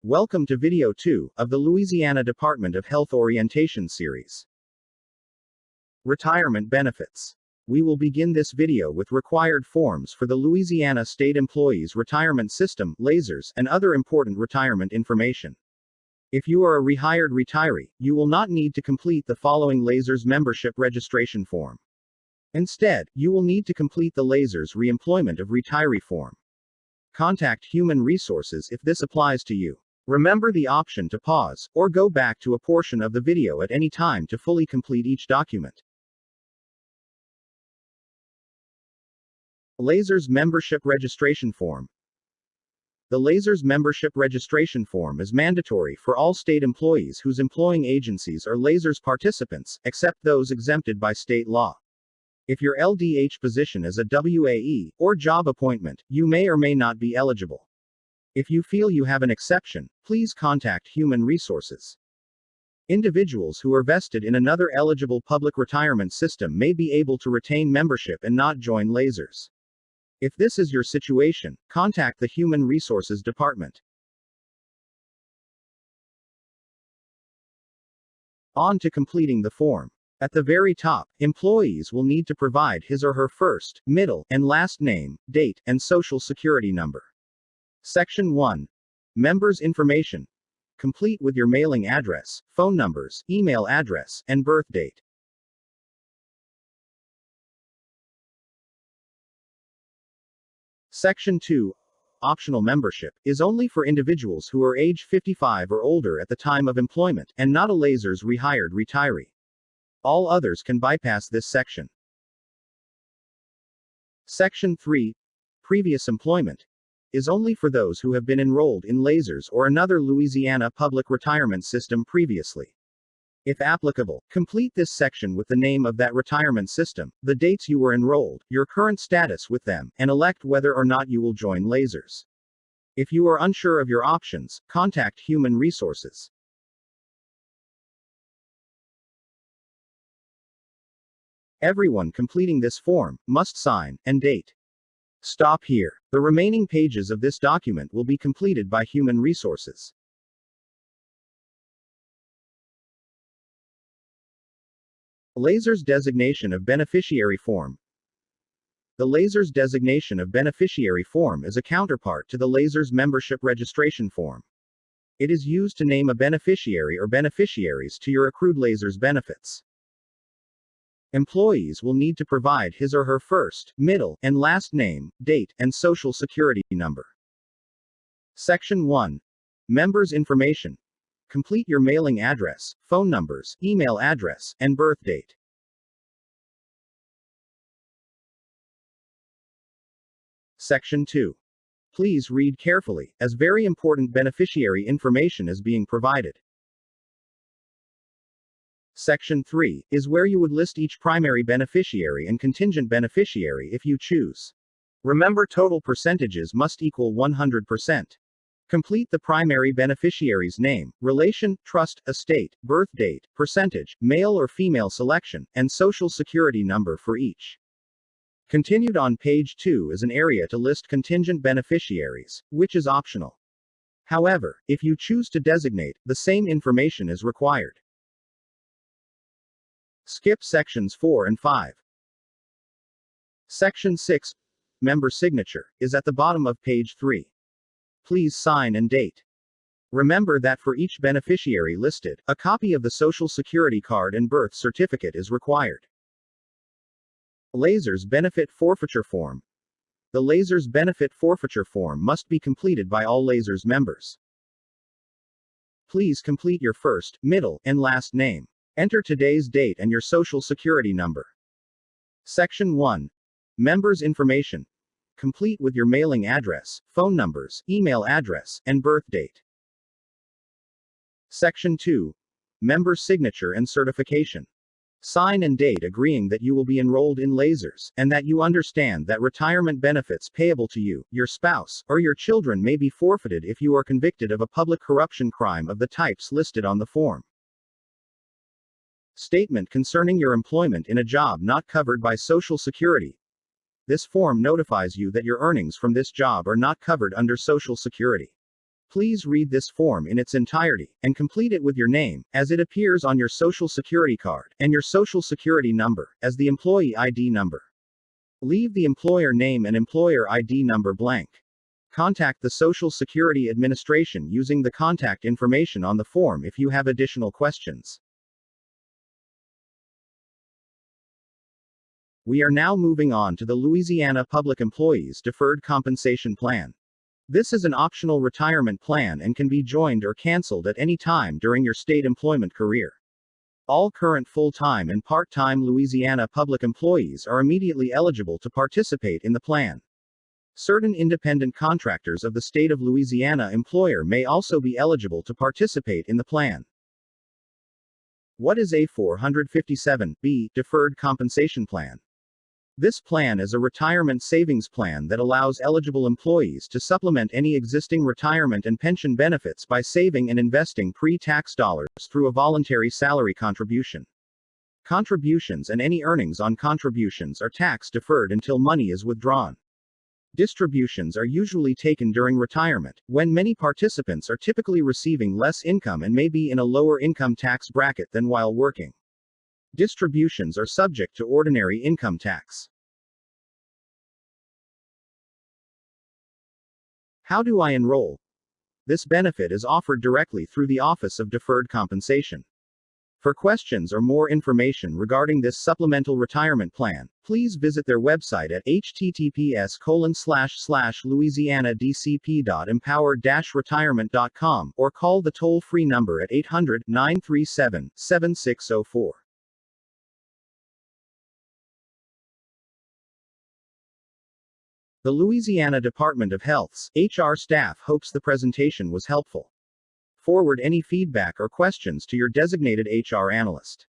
Welcome to video 2 of the Louisiana Department of Health Orientation series. Retirement benefits. We will begin this video with required forms for the Louisiana State Employees Retirement System, LASERS, and other important retirement information. If you are a rehired retiree, you will not need to complete the following LASERS membership registration form. Instead, you will need to complete the LASERS Reemployment of Retiree form. Contact Human Resources if this applies to you. Remember the option to pause, or go back to a portion of the video at any time to fully complete each document. LASERS Membership Registration Form. The LASERS Membership Registration Form is mandatory for all state employees whose employing agencies are LASERS participants, except those exempted by state law. If your LDH position is a WAE, or job appointment, you may or may not be eligible. If you feel you have an exception, please contact Human Resources. Individuals who are vested in another eligible public retirement system may be able to retain membership and not join LASERS. If this is your situation, contact the Human Resources Department. On to completing the form. At the very top, employees will need to provide his or her first, middle, and last name, date, and social security number. Section 1. Members' information. Complete with your mailing address, phone numbers, email address, and birth date. Section 2. Optional membership is only for individuals who are age 55 or older at the time of employment, and not a LASERS rehired retiree. All others can bypass this section. Section 3. Previous employment is only for those who have been enrolled in LASERS or another Louisiana public retirement system previously. If applicable, complete this section with the name of that retirement system, the dates you were enrolled, your current status with them, and elect whether or not you will join LASERS. If you are unsure of your options, contact Human Resources. Everyone completing this form must sign and date. Stop here. The remaining pages of this document will be completed by Human Resources. LASERS Designation of Beneficiary Form. The LASERS Designation of Beneficiary Form is a counterpart to the LASERS Membership Registration Form. It is used to name a beneficiary or beneficiaries to your accrued LASERS benefits. Employees will need to provide his or her first, middle, and last name, date, and social security number. Section 1. Members' information. Complete your mailing address, phone numbers, email address, and birth date. Section 2. Please read carefully, as very important beneficiary information is being provided. Section 3 is where you would list each primary beneficiary and contingent beneficiary if you choose. Remember, total percentages must equal 100%. Complete the primary beneficiary's name, relation, trust, estate, birth date, percentage, male or female selection, and social security number for each. Continued on page 2 is an area to list contingent beneficiaries, which is optional. However, if you choose to designate, the same information is required. Skip sections 4 and 5. Section 6, Member Signature, is at the bottom of page 3. Please sign and date. Remember that for each beneficiary listed, a copy of the Social Security card and birth certificate is required. LASERS Benefit Forfeiture Form. The LASERS Benefit Forfeiture Form must be completed by all LASERS members. Please complete your first, middle, and last name. Enter today's date and your social security number. Section 1. Members' information. Complete with your mailing address, phone numbers, email address, and birth date. Section 2. Member signature and certification. Sign and date agreeing that you will be enrolled in LASERS, and that you understand that retirement benefits payable to you, your spouse, or your children may be forfeited if you are convicted of a public corruption crime of the types listed on the form. Statement concerning your employment in a job not covered by Social Security. This form notifies you that your earnings from this job are not covered under Social Security. Please read this form in its entirety, and complete it with your name, as it appears on your Social Security card, and your Social Security number, as the employee ID number. Leave the employer name and employer ID number blank. Contact the Social Security Administration using the contact information on the form if you have additional questions. We are now moving on to the Louisiana Public Employees Deferred Compensation Plan. This is an optional retirement plan and can be joined or canceled at any time during your state employment career. All current full-time and part-time Louisiana public employees are immediately eligible to participate in the plan. Certain independent contractors of the state of Louisiana employer may also be eligible to participate in the plan. What is a 457(b) Deferred Compensation Plan? This plan is a retirement savings plan that allows eligible employees to supplement any existing retirement and pension benefits by saving and investing pre-tax dollars through a voluntary salary contribution. Contributions and any earnings on contributions are tax deferred until money is withdrawn. Distributions are usually taken during retirement, when many participants are typically receiving less income and may be in a lower income tax bracket than while working. Distributions are subject to ordinary income tax. How do I enroll? This benefit is offered directly through the Office of Deferred Compensation. For questions or more information regarding this supplemental retirement plan, please visit their website at https://louisianadcp.empowered-retirement.com or call the toll-free number at 800-937-7604. The Louisiana Department of Health's HR staff hopes the presentation was helpful. Forward any feedback or questions to your designated HR analyst.